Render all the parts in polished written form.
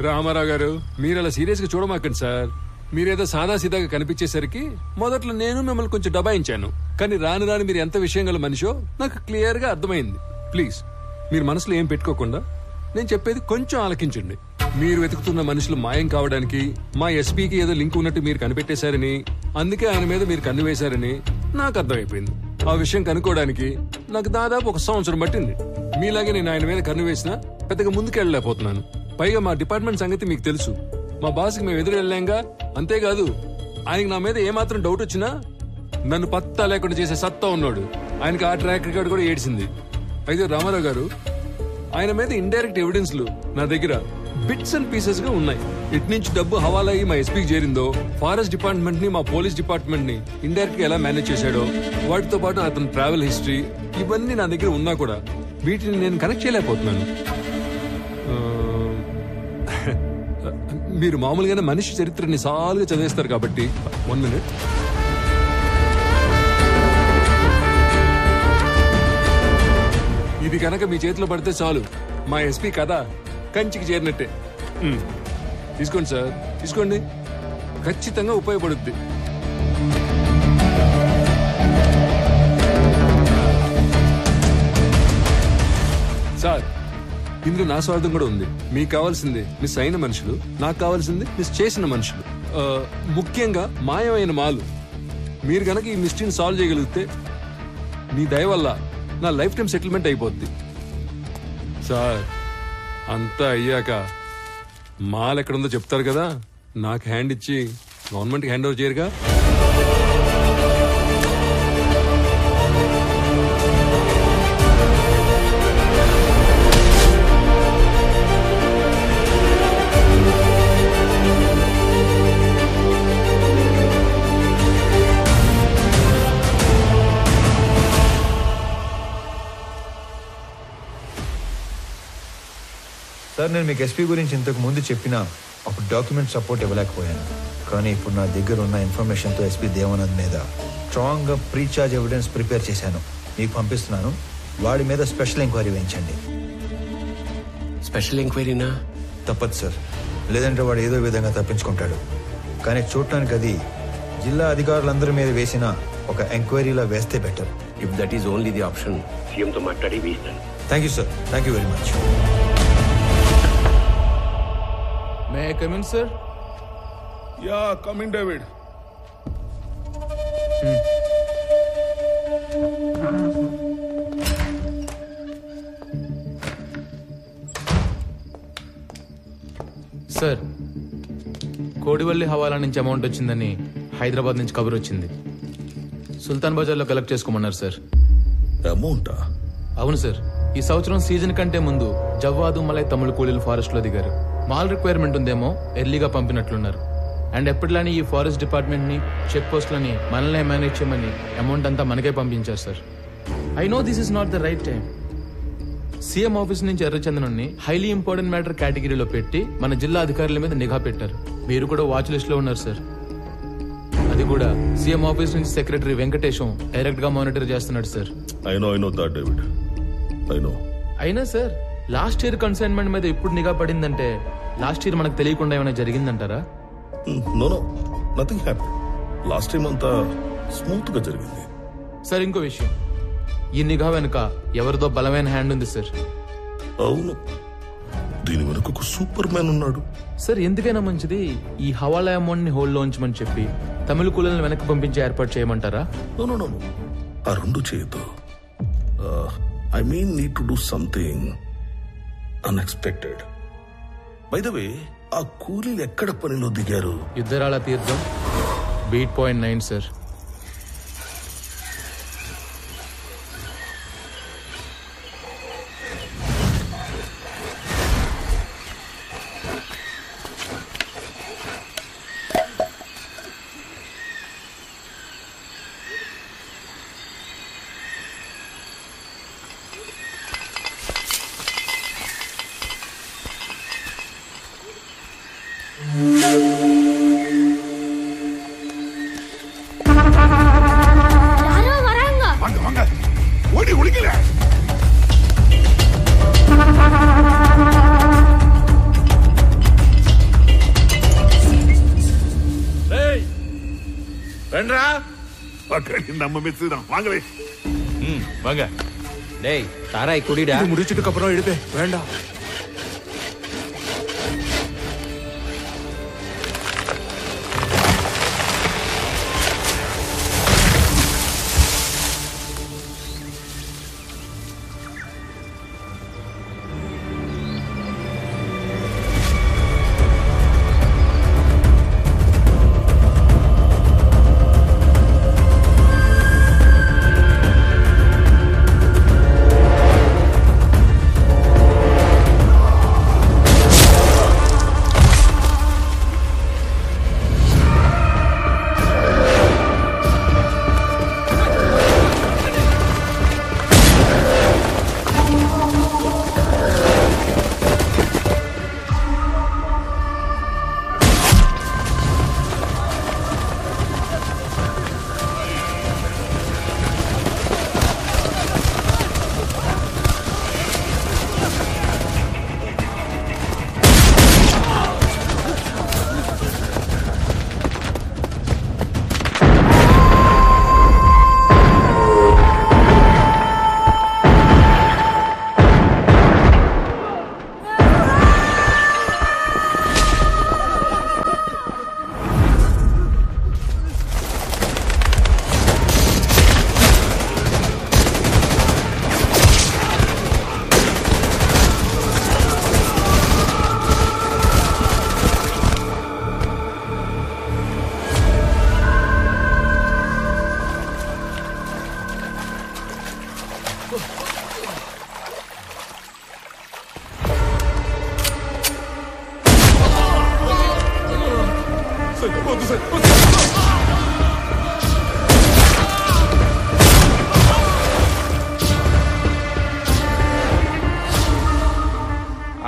రామారావు గారు, మీరు అలా సీరియస్ గా చూడమాకండి సార్. మీరేదో సాదాసీదాగా కనిపించేసరికి మొదట్లో నేను మిమ్మల్ని కొంచెం దబాయించాను. కానీ రాను రాను మీరు ఎంత విషయం గల మనిషో నాకు క్లియర్ గా అర్థమైంది. ప్లీజ్ మీరు మనసులో ఏం పెట్టుకోకుండా నేను చెప్పేది కొంచెం ఆలకించండి. మీరు వెతుకుతున్న మనుషులు మాయం కావడానికి మా ఎస్పీకి ఏదో లింక్ ఉన్నట్టు మీరు కనిపెట్టేశారని, అందుకే ఆయన మీద మీరు కన్ను వేశారని నాకు అర్థమైపోయింది. ఆ విషయం కనుక్కోవడానికి నాకు దాదాపు 1 సంవత్సరం పట్టింది. మీలాగే నేను ఆయన మీద కన్ను వేసినా పెద్దగా ముందుకెళ్ళలేకపోతున్నాను. పైగా మా డిపార్ట్మెంట్ సంగతి మీకు తెలుసు. మా బాస్కి మేము ఎదురు వెళ్ళాంగా. అంతేకాదు ఆయనకి నా మీద ఏమాత్రం డౌట్ వచ్చినా నన్ను పత్తా లేకుండా చేసే సత్తా ఉన్నాడు. ఆయనకి ఆ ట్రాక్ రికార్డు కూడా ఏడ్చింది. అయితే రామారావు గారు, ఆయన మీద ఇండైరెక్ట్ ఎవిడెన్స్లు నా దగ్గర బిట్స్ అండ్ పీసెస్ గా ఉన్నాయి. ఇటు నుంచి డబ్బు హవాలా అయ్యి మా ఎస్పీకి చేరిందో, ఫారెస్ట్ డిపార్ట్మెంట్ ని మా పోలీస్ డిపార్ట్మెంట్ ని ఇండైరెక్ట్ గా ఎలా మేనేజ్ చేశాడో, వాటితో పాటు అతని ట్రావెల్ హిస్టరీ, ఇవన్నీ నా దగ్గర ఉన్నా కూడా వీటిని నేను కనెక్ట్ చేయలేకపోతున్నాను. మీరు మామూలుగానే మనిషి చరిత్రని సాలుగా చదివేస్తారు కాబట్టి 1 minute. ఇది కనుక మీ చేతిలో పడితే చాలు, మా ఎస్పీ కథ కంచికి చేరినట్టే. తీసుకోండి సార్, తీసుకోండి. ఖచ్చితంగా ఉపయోగపడుద్ది. సార్, ఇందులో నా స్వార్థం కూడా ఉంది. మీకు కావాల్సింది మిస్ అయిన మనుషులు, నాకు కావాల్సింది మిస్ చేసిన మనుషులు. ముఖ్యంగా మాయమైన మాలు. మీరు గనక ఈ మిస్టరీని సాల్వ్ చేయగలిగితే మీ దయ వల్ల నా లైఫ్ టైం సెటిల్మెంట్ అయిపోద్ది. సార్, అంతా అయ్యాక మాల్ ఎక్కడుందో చెప్తారు కదా, నాకు హ్యాండ్ ఇచ్చి గవర్నమెంట్కి హ్యాండ్ ఓవర్ చేయరుగా. సార్, నేను మీకు ఎస్పీ గురించి ఇంతకు ముందు చెప్పినా అప్పుడు డాక్యుమెంట్ సపోర్ట్ ఇవ్వలేకపోయాను. కానీ ఇప్పుడు నా దగ్గర ఉన్న ఇన్ఫర్మేషన్తో ఎస్పీ దేవానంద్ మీద స్ట్రాంగ్గా ప్రీఛార్జ్ ఎవిడెన్స్ ప్రిపేర్ చేశాను. మీకు పంపిస్తున్నాను. వాడి మీద స్పెషల్ ఎంక్వైరీ వేయించండి. స్పెషల్ ఎంక్వైరీనా? తప్పదు సార్, లేదంటే వాడు ఏదో విధంగా తప్పించుకుంటాడు. కానీ చూడటానికి అది జిల్లా అధికారులందరి మీద వేసిన ఒక ఎంక్వైరీలా వేస్తే better. If that is only the option, సీఎంతో మాట్లాడి వేస్తాను. Thank you sir, thank you very much. May I come in, sir? Yeah, come in, David. Sir, Kodivalli హవాలా నుంచి అమౌంట్ వచ్చిందని హైదరాబాద్ నుంచి కబురు వచ్చింది. సుల్తాన్ బజార్లో కలెక్ట్ చేసుకోమన్నారు సార్. అమౌంటా? అవును సార్. ఈ సంవత్సరం సీజన్ కంటే ముందు జవ్వాదు మలై తమిళ కూలీలు ఫారెస్ట్ లో దిగారు. మాల్ రిక్వైర్మెంట్ ఉందేమో ఎర్లీగా పంపినట్లున్నారు. అండ్ ఎప్పటిలానే ఈ ఫారెస్ట్ డిపార్ట్మెంట్ ని, చెక్ పోస్ట్లని మనల్నే మేనేజ్ చేయమని అమౌంట్ అంతా మనకే పంపించారు sir. I know this is not the right time. CM office నుంచి ఎర్రచందనాన్ని హైలీ ఇంపార్టెంట్ మ్యాటర్ కేటగిరీలో పెట్టి మన జిల్లా అధికారుల మీద నిఘా పెట్టారు. మీరు కూడా వాచ్ లిస్ట్ లో ఉన్నారు సార్. అది కూడా సీఎం ఆఫీస్ నుంచి సెక్రటరీ వెంకటేశం డైరెక్ట్ గా మానిటర్ చేస్తున్నాడు sir. I know that, David. I know. అయినా సార్, లాస్ట్ ఇయర్ కన్సైన్మెంట్ మీద ఇప్పుడు నిఘా పడిందంటే లాస్ట్ ఇయర్ మనకు తెలియకుండా ఏమైనా జరిగిందంటారా? No, nothing happened. Last time అంతా స్మూత్ గా జరిగింది. సార్, ఇంకో విషయం, ఈ నిఘా వెనుక ఎవరిదో బలమైన హ్యాండ్ ఉంది సార్. అవును, దీని వెనుక ఒక సూపర్ మ్యాన్ ఉన్నాడు. సార్, ఎందుకైనా మంచిది ఈ హవాలా అమౌంట్ ని హోల్డ్ లో ఉంచమని చెప్పి తమిళ కూలీలను వెనక్కి పంపించే ఏర్పాటు చేయమంటారా? No. ఆ రెండు చేయొద్దు. I mean, need to do something unexpected. By the way, ఆ కూలీలు ఎక్కడ పనిలో దిగారు? యుద్ధరాల తీర్థం బీట్ పాయింట్ 9 సార్. நம்ம மிஸ் தான் வாங்கலே வாங்க. டேய் தாராய் குடிடா. முடிச்சிட்டு அப்புறம் எடுப்பே வேண்டாம்.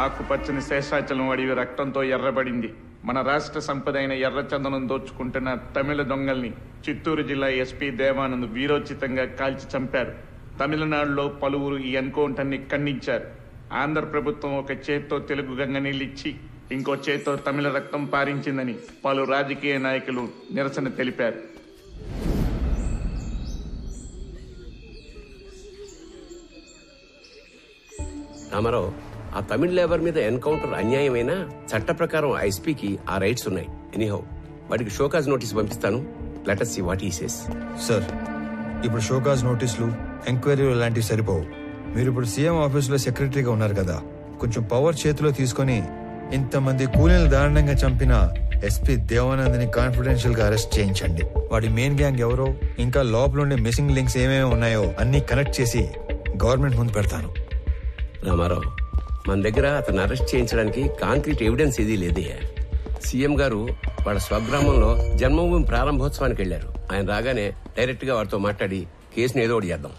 ఆకుపచ్చని శేషాచలం అడవి రక్తంతో ఎర్రబడింది. మన రాష్ట్ర సంపద అయిన ఎర్రచందనం దోచుకుంటున్న తమిళ దొంగల్ని చిత్తూరు జిల్లా ఎస్పీ దేవానంద్ వీరోచితంగా కాల్చి చంపారు. తమిళనాడులో పలువురు ఈ ఎన్కౌంటర్ని ఖండించారు. ఆంధ్ర ప్రభుత్వం ఒక చేత్తో తెలుగు గంగ నీళ్ళిచ్చి ఇంకో చేత్తో తమిళ రక్తం పారించిందని పలు రాజకీయ నాయకులు నిరసన తెలిపారు. రామారావు, ఆ తమిళ లేబర్ మీద ఎన్కౌంటర్ అన్యాయమైనా చట్ట ప్రకారం ఎస్పీకి ఆ రైట్స్ ఉన్నాయి. ఎనీహౌ వాడికి షోకాజ్ నోటీస్ పంపిస్తాను. Let us see what he says. Sir, ఇప్పుడు షోకాజ్ నోటీసులు, ఎంక్వైరీలు లాంటివి సరిపోవు. మీరు ఇప్పుడు సీఎం ఆఫీసులో సెక్రటరీగా ఉన్నారు కదా, కొంచెం పవర్ చేతిలో తీసుకొని ఇంతమంది కూలీలు దారుణంగా చంపిన ఎస్పీ దేవానంద్ని కాన్ఫిడెన్షియల్ గా అరెస్ట్ చేయించండి. వాడి మెయిన్ గ్యాంగ్ ఎవరో, ఇంకా లోపల ఉండే మిస్సింగ్ లింక్స్ ఏమేమి ఉన్నాయో అన్ని కనెక్ట్ చేసి గవర్నమెంట్ ముందు పెడతాను. రామారావు, మన దగ్గర అతను అరెస్ట్ చేయించడానికి కాంక్రీట్ ఎవిడెన్స్ ఏదీ లేదే. సీఎం గారు వాళ్ళ స్వగ్రామంలో జన్మభూమి ప్రారంభోత్సవానికి వెళ్లారు. ఆయన రాగానే డైరెక్ట్ గా వాడితో మాట్లాడి కేసును ఏదో ఒకటి చేద్దాం.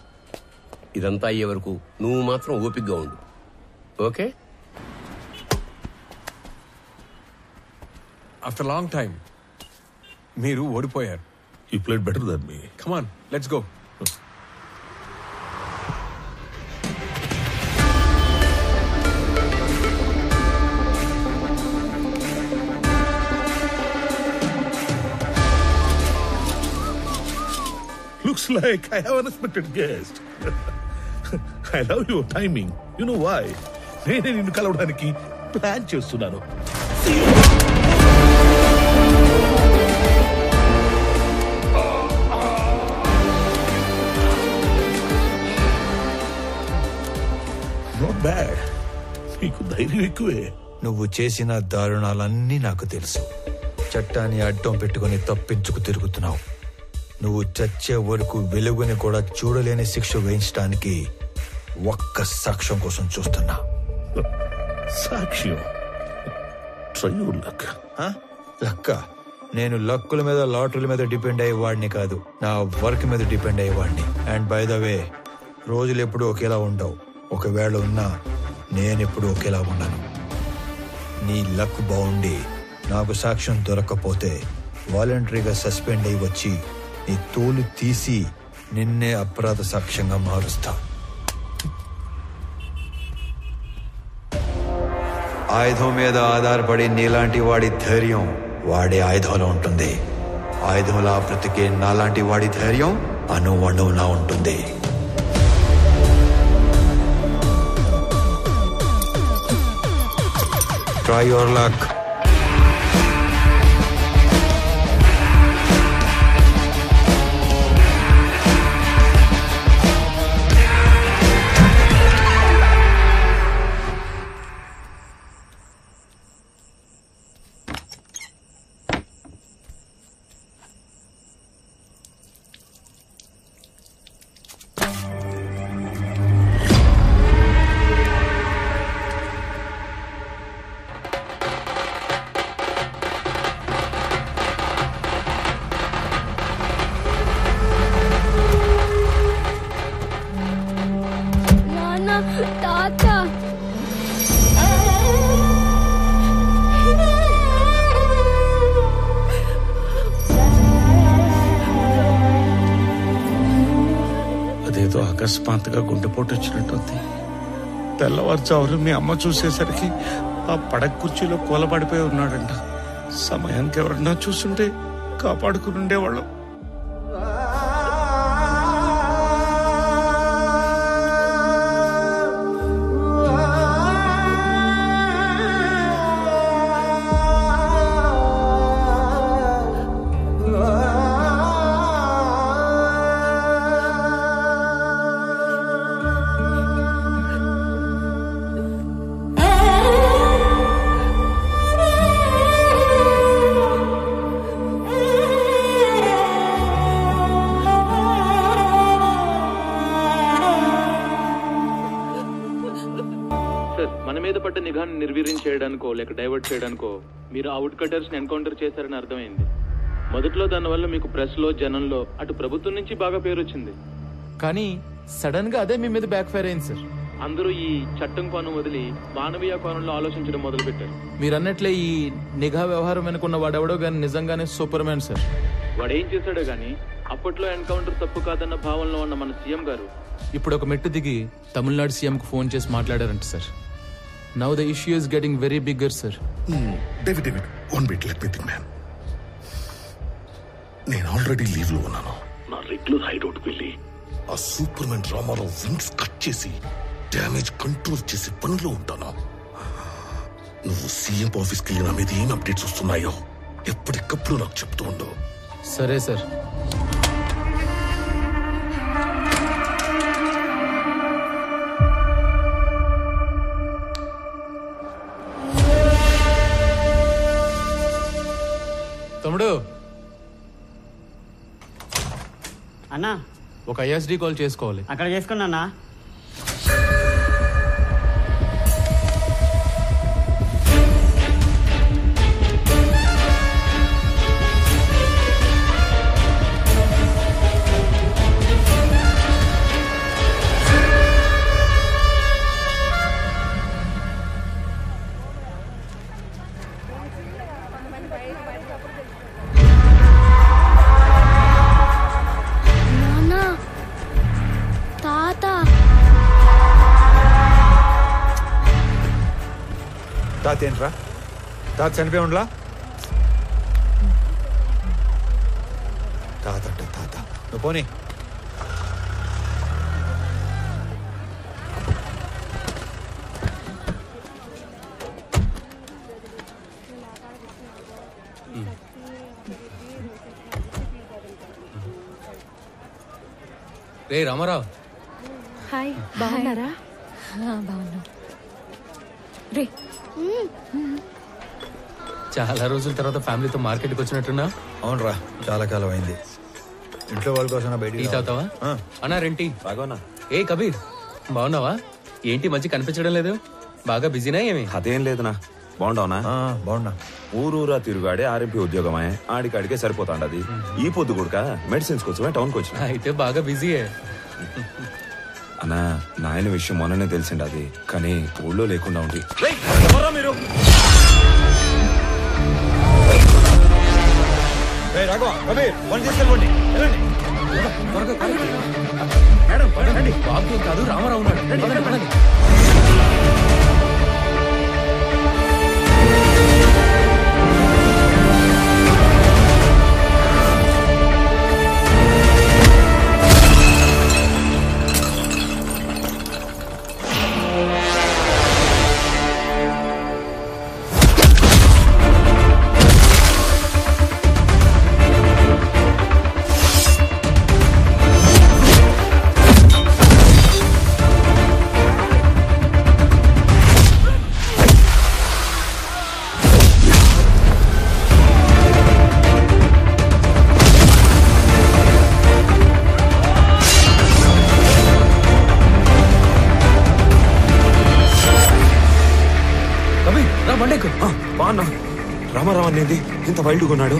ఇదంతా అయ్యే వరకు నువ్వు మాత్రం ఓపికగా ఉండు. ఓకే? ఆఫ్టర్ లాంగ్ టైం మీరు ఓడిపోయారు. You played better than me. Come on, let's go. Looks like I have an unexpected guest. I love your timing. You know why? నేనే నిన్ను కలవడానికి ప్లాన్ చేస్తున్నాను. Not bad. నీకు ధైర్యం ఎక్కువే. నువ్వు చేసిన దారుణాలన్నీ నాకు తెలుసు. చట్టాన్ని అడ్డం పెట్టుకుని తప్పించుకు తిరుగుతున్నావు. నువ్వు చచ్చే వరకు వెలుగుని కూడా చూడలేని శిక్ష వేయించడానికి ఒక్క సాక్ష్యం కోసం చూస్తున్నా. సాక్ష్యం? Try your luck. లక్క? నేను లక్కుల మీద, లాటరీల మీద డిపెండ్ అయ్యేవాడిని కాదు, నా వర్క్ మీద డిపెండ్ అయ్యేవాడిని. అండ్ బై ద వే, రోజులు ఎప్పుడు ఒకేలా ఉండవు. ఒకవేళ ఉన్నా నేనెప్పుడు ఒకేలా ఉన్నాను. నీ లక్ బాగుండి నాకు సాక్ష్యం దొరకకపోతే వాలంటరీగా సస్పెండ్ అయి వచ్చి నీ తోలు తీసి నిన్నే అపరాధ సాక్ష్యంగా మారుస్తా. ఆయుధం మీద ఆధారపడి నీలాంటి వాడి ధైర్యం వాడే ఆయుధంలో ఉంటుంది. ఆయుధంలా బ్రతికే నాలాంటి వాడి ధైర్యం అణువణువునా ఉంటుంది. Try your luck. అదేదో అకస్మాత్తుగా గుండెపోటు వచ్చినట్టుంది. తెల్లవారుజామున మీ అమ్మ చూసేసరికి ఆ పడక కుర్చీలో కూలబడిపోయి ఉన్నాడంట. సమయానికి ఎవరన్నా చూస్తుంటే కాపాడుకుని ఉండేవాళ్ళం. మన మీద పడ్డ నిఘాను నిర్వీర్యం చేయడానికో లేక డైవర్ట్ చేయడానికో మీరు ఆ వుడ్ కటర్స్ ని ఎన్కౌంటర్ చేశారని అర్థమైంది. మొదట్లో దానివల్ల మీకు ప్రెస్ లో జనంలో అటు ప్రభుత్వం నుంచి బాగా పేరు వచ్చింది. కానీ సడన్ గా అదే మీ మీద బ్యాక్ ఫైర్ అయింది సార్. అందరూ ఈ చట్టం కోణం వదిలి మానవీయ కోణంలో ఆలోచించడం మొదలు పెట్టారు. మీరు అన్నట్లే ఈ నిఘా వ్యవహారం వెనుకున్న వాడెవడో గానీ నిజంగానే సూపర్ మ్యాన్ సార్. వాడేం చేశాడో గానీ అప్పట్లో ఎన్కౌంటర్ తప్పు కాదన్న భావనలో ఉన్న మన సీఎం గారు ఇప్పుడు ఒక మెట్టు దిగి తమిళనాడు సీఎం కు ఫోన్ చేసి మాట్లాడారంట sir. Now the issue is getting very bigger, sir. David, one bit, let me think, man. నేను ఆల్రెడీ లీవ్ లో ఉన్నాను. నా రెగ్యులర్ హైడౌట్ వెళ్ళి ఆ superman Ramarao wings cut చేసి డ్యామేజ్ కంట్రోల్ చేసి పనిలో ఉంటాను. నువ్వు సీఎం ఆఫీస్కి వెళ్ళి నా మీద ఏం అప్డేట్స్ వస్తున్నాయో ఎప్పటికప్పుడు నాకు చెప్తూ ఉండవు. సరే సార్. తమ్ముడు అన్నా ఒక ఐఎస్డి కాల్ చేసుకోవాలి. అక్కడ చేసుకున్నా. తాత ఏంట్రా? తాత చనిపోయి ఉండలా? తాత అంటే తాత. నువ్వు పోనీ. రే రామారావు. హాయ్, బాగున్నారా? బాగున్నా. రే చాలా రోజుల తర్వాత ఫ్యామిలీతో మార్కెట్కి వచ్చినట్టున్నా? అవునరా, చాలా కాలం అయింది. ఇంట్లో వాళ్ళ కోసం టీ తాగుతావా? అన్నా రెంటి బాగా. ఏ కబీర్, బాగున్నావా? ఏంటి మధ్య కనిపించడం లేదు? బాగా బిజీనా ఏమి? అదేం లేదునా. బాగుండవునా? బాగున్నా. ఊరూరా తిరుగాడే ఆర్ఎంపీ ఉద్యోగమే, ఆడికాడికే సరిపోతాండది. ఈ పొద్దు కూడా మెడిసిన్స్ కోసమే టౌన్ కు వచ్చిన. అయితే బాగా బిజీయే. అన్నా, నాయన విషయం మొన్ననే తెలిసిండి అది, కానీ ఊళ్ళో లేకుండా ఉంది. మీరు బాబు కాదు, రామారావు ఉన్నాడు. రామారావు అనేది ఇంత వైల్డ్గా ఉన్నాడు.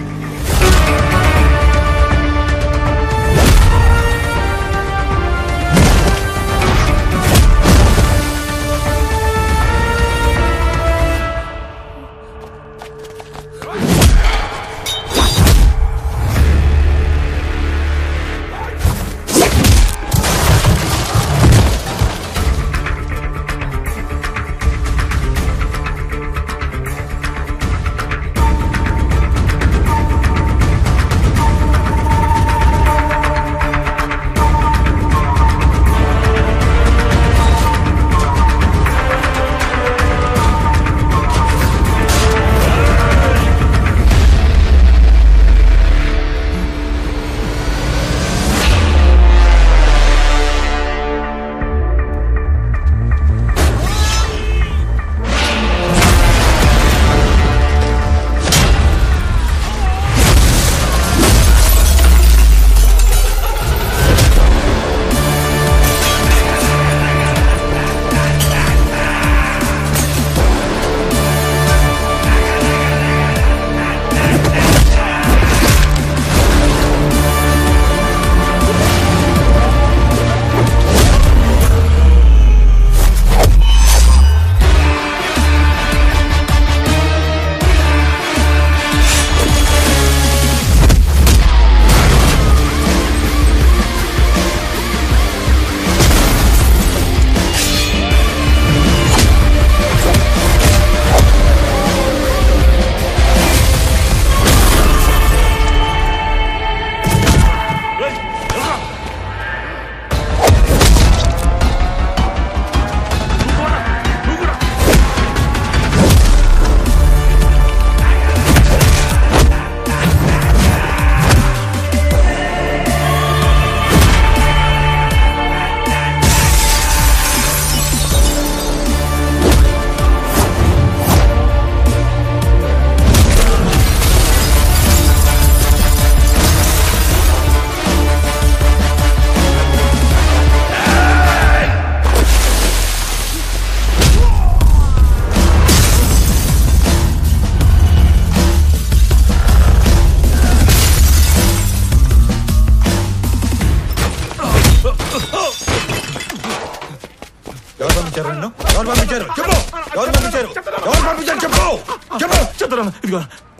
ఇదిగో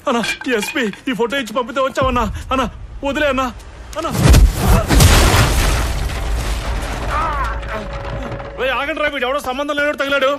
అన్నా ఎస్పీ ఈ ఫోటో ఇచ్చి పంపితే వచ్చావన్నా. అన్నా వదిలే అన్నా. అన్నా ఆగండి రా, వీడు ఎవడో సంబంధం లేనట్టు తగిలాడు.